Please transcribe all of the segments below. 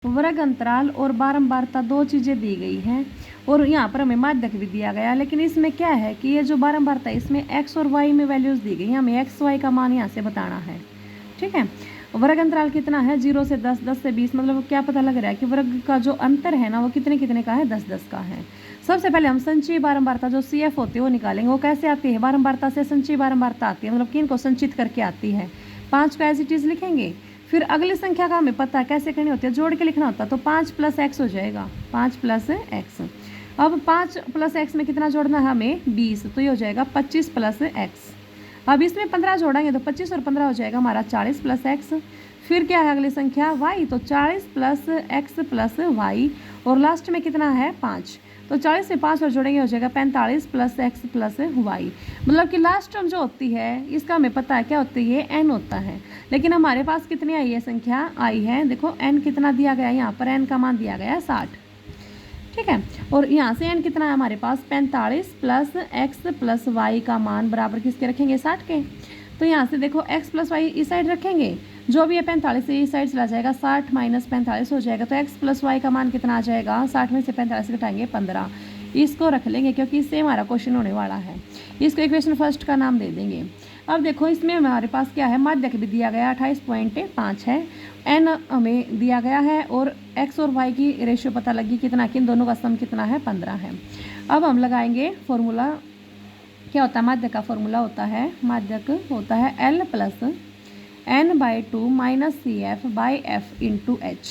वर्ग अंतराल और बारंबारता दो चीज़ें दी गई हैं और यहाँ पर हमें माध्यक भी दिया गया, लेकिन इसमें क्या है कि ये जो बारंबारता है इसमें x और y में वैल्यूज़ दी गई, हमें x y का मान यहाँ से बताना है। ठीक है, वर्ग अंतराल कितना है 0 से 10, 10 से 20, मतलब क्या पता लग रहा है कि वर्ग का जो अंतर है ना वो कितने कितने का है, 10 10 का है। सबसे पहले हम संचयी बारंबारता जो CF होती है वो निकालेंगे। वो कैसे आती है, बारंबारता से संचयी बारंबारता आती है, मतलब कि इनको संचित करके आती है। 5 को एज इट इज लिखेंगे, फिर अगली संख्या का हमें पता है कैसे करनी होती है, जोड़ के लिखना होता है, तो 5 + x हो जाएगा, 5 + x। अब 5 + x में कितना जोड़ना है हमें, 20, तो ये हो जाएगा 25 + x। अब इसमें 15 जोड़ेंगे तो 25 और 15 हो जाएगा हमारा 40 + x। फिर क्या है अगली संख्या y, तो 40 + x + y, और लास्ट में कितना है 5, तो 40 में 5 और जोड़ेंगे हो जाएगा 45 + x + y। मतलब कि लास्ट टर्म जो होती है इसका हमें पता है क्या होती है, n होता है, लेकिन हमारे पास कितनी आई है, संख्या आई है, देखो n कितना दिया गया है, यहाँ पर n का मान दिया गया है 60। ठीक है, और यहाँ से n कितना है हमारे पास, 45 + x + y का मान बराबर किसके रखेंगे, 60 के। तो यहाँ से देखो x + y इस साइड रखेंगे, जो भी है 45 से इस साइड चला जाएगा, 60 - 45 हो जाएगा, तो x + y का मान कितना आ जाएगा, 60 में से 45 घटाएंगे 15। इसको रख लेंगे क्योंकि इससे हमारा क्वेश्चन होने वाला है। इसको इक्वेशन फर्स्ट का नाम दे देंगे। अब देखो इसमें हमारे पास क्या है, माध्यक भी दिया गया 28.5 है, n हमें दिया गया है, और x और y की रेशियो पता लगी कितना, कि इन दोनों का सम कितना है, 15 है। अब हम लगाएंगे फॉर्मूला, क्या होता है माध्यक का फॉर्मूला होता है, माध्यक होता है L + n/2 - CF/F × h,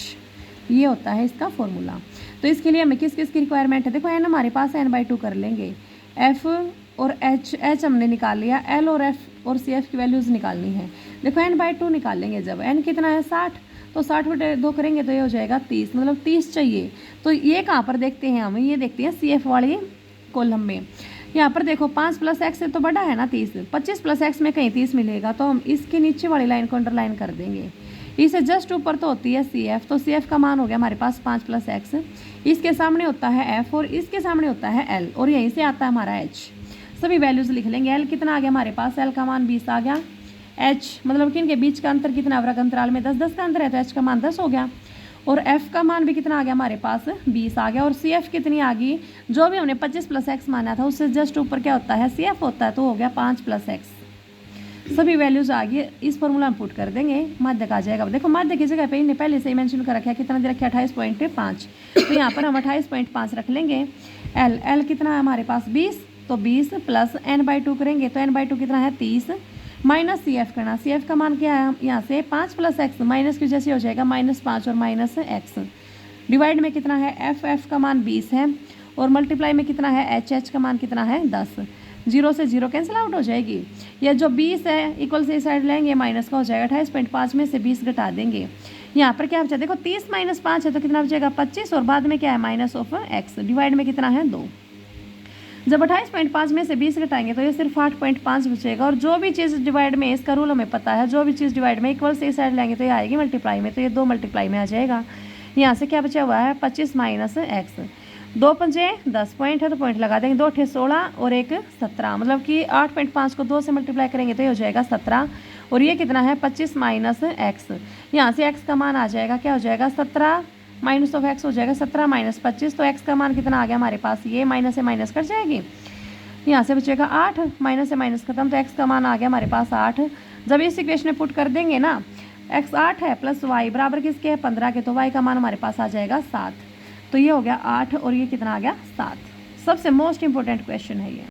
ये होता है इसका फॉर्मूला। तो इसके लिए हमें किस किस की रिक्वायरमेंट है, देखो n हमारे पास n/2 कर लेंगे, f और h हमने निकाल लिया, l और f और CF की वैल्यूज़ निकालनी है। देखो n/2 निकालेंगे, जब n कितना है 60, तो 60/2 करेंगे तो ये हो जाएगा 30, मतलब 30 चाहिए। तो ये कहाँ पर देखते हैं हम, ये देखते हैं CF वाली कॉलम में। यहाँ पर देखो 5 + x से तो बड़ा है ना 30, 25 + x में कहीं 30 मिलेगा, तो हम इसके नीचे वाली लाइन को अंडरलाइन कर देंगे। इसे जस्ट ऊपर तो होती है CF, तो CF का मान हो गया हमारे पास 5 + x, इसके सामने होता है F और इसके सामने होता है L, और यहीं से आता है हमारा H। सभी वैल्यूज़ लिख लेंगे। L कितना आ गया हमारे पास, L का मान 20 आ गया। H मतलब कि इनके बीच का अंतर कितना, वर्ग अंतराल में 10 10 का अंतर है, तो H का मान 10 हो गया, और F का मान भी कितना आ गया हमारे पास, 20 आ गया, और CF कितनी आ गई, जो भी हमने 25 + x माना था उससे जस्ट ऊपर क्या होता है, CF होता है, तो हो गया 5 + x। सभी वैल्यूज आ गई, इस फॉर्मूला में पुट कर देंगे, माध्यक आ जाएगा। देखो माध्यक की जगह पे इन्हें पहले से ही मेंशन कर रखा है, कितना दे रखा है 28.5, तो यहाँ पर हम 28.5 रख लेंगे। L कितना है हमारे पास 20, तो 20 + n/2 करेंगे, तो n/2 कितना है 30, माइनस CF करना, CF का मान क्या है यहाँ से 5 + x, माइनस की वजह से हो जाएगा -5 और -x, डिवाइड में कितना है f का मान 20 है, और मल्टीप्लाई में कितना है h का मान कितना है 10। 0 से 0 कैंसिल आउट हो जाएगी, यह जो 20 है इक्वल से इस साइड लेंगे, माइनस का हो जाएगा, 28.5 में से 20 घटा देंगे। यहाँ पर क्या बचा, देखो 30 - 5 है तो कितना बचेगा 25, और बाद में क्या है -x, डिवाइड में कितना है 2। जब 28.5 में से 20 घटाएंगे तो ये सिर्फ 8.5 बचेगा, और जो भी चीज़ डिवाइड में, इसका रूल हमें पता है, जो भी चीज़ डिवाइड में इक्वल से इस साइड लेंगे तो ये आएगी मल्टीप्लाई में, तो ये 2 मल्टीप्लाई में आ जाएगा। यहाँ से क्या बचा हुआ है 25 - x, 2 × 5 10 पॉइंट है, तो पॉइंट लगा देंगे, 2 × 16 और 1 17, मतलब कि 8.5 को 2 से मल्टीप्लाई करेंगे तो ये हो जाएगा 17, और ये कितना है 25 - x। यहाँ से x का मान आ जाएगा, क्या हो जाएगा 17 -x हो जाएगा 17 - 25, तो x का मान कितना आ गया हमारे पास, ये माइनस से माइनस कट जाएगी, यहाँ से बचेगा 8, माइनस से माइनस खत्म, तो x का मान आ गया हमारे पास 8। जब इस इक्वेशन में पुट कर देंगे ना, x 8 है प्लस y बराबर किसके है 15 के, तो y का मान हमारे पास आ जाएगा 7। तो ये हो गया 8 और ये कितना आ गया 7। सबसे मोस्ट इंपॉर्टेंट क्वेश्चन है ये।